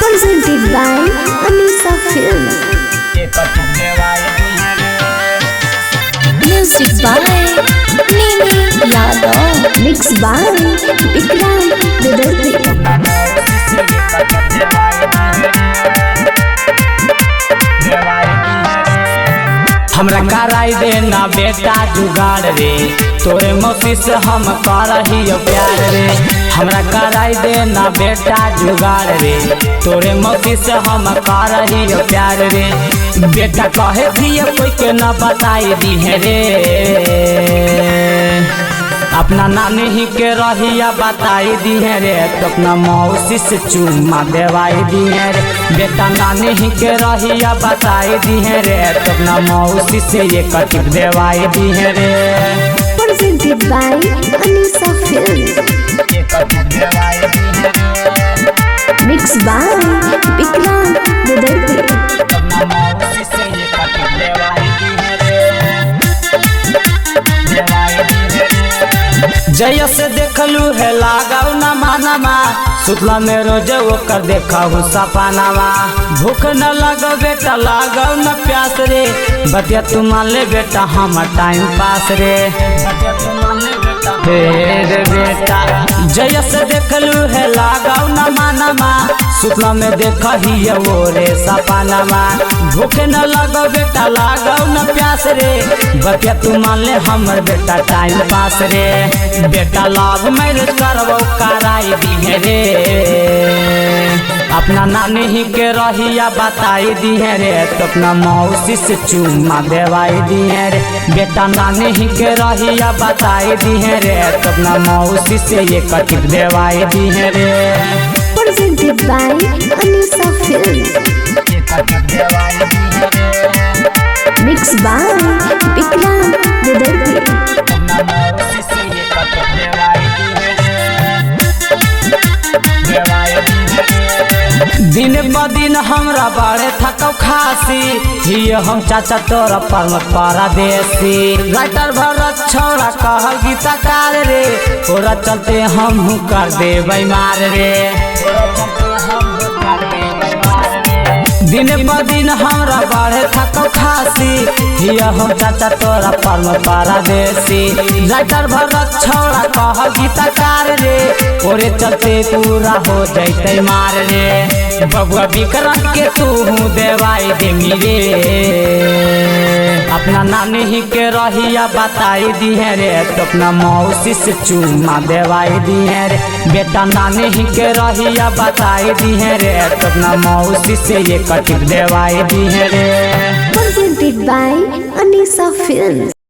presented by Anisa Films. Music by Nini Yadav. Mixed by Vikram Vidarthi. हमरा कराई देना बेटा जुगाड़ रे, तोरे मौसी से हम करही प्यार रे। हमरा कराई देना बेटा जुगाड़ रे, तोरे मौसी से हम करही प्यार रे। बेटा कहे दिए कोई के न बताई दी है रे, अपना नानी ही के रहिया बताई दी है रे। तो अपना मौसी से चुम्मा देवाई दी है रे। बेटा नानी ही के रहिया बताई दी है रे, तो अपना मौसी से ये कटिप देवाई दी है रे। Presented by Anisa Films. Mixed by Vikram Vidarthi. जय से देखलू है लगाऊ न मानमा, सुतला में रोज ओकर देखा सपनावा। भूख न लगो बेटा लगाऊ न प्यास रे, बतिया तू मान ले बेटा हम टाइम पास रे। बेटा जय से देखलू है लगाऊ न मानमा, सुतला में देखा ही वो रे सपनावा। भूख न लगो बेटा लगाऊ न प्यास रे, बतिया तू मान ले हमर बेटा टाइम पास रे। बेटा लव मैरिज करबो कराई दी है रे, अपना नानी ही के रहिया बताई दी है रे। तो अपना मौसी से चुम्मा देवाई दी है रे। बेटा नानी ही के रहिया बताई दी है रे, तो अपना मौसी से ये कटिप देवाई दी है रे। Presented by Anisa Films. Mixed by Vikram Vidarthi. दिन ब दिन हमरा बाड़े थकौ खासी, हिय हम चाचा तोरा परमत परदेसी। राइटर भरत छोड़ा कहल गीतकार रे, तोरा चलते हम कर देबै मार रे। दिन ब दिन हमरा बाढ़े थकौ खासी, हिय हम चाचा तोरा परमत परदेसी। राइटर भरत छोड़ा कहल गीतकार रे, ओरे चलते पूरा हो जैते मार रे। बबुआ विक्रम के तू देवाई दे रे, अपना नानी ही के रहिया बताई दी है रे। तो अपना मौसी से चुम्मा देवाई दी है रे। बेटा नानी ही के रहिया बताई दी है रे, तो अपना मौसी से ये कटिप देवाई दी है रे। Presented by Anisa Films.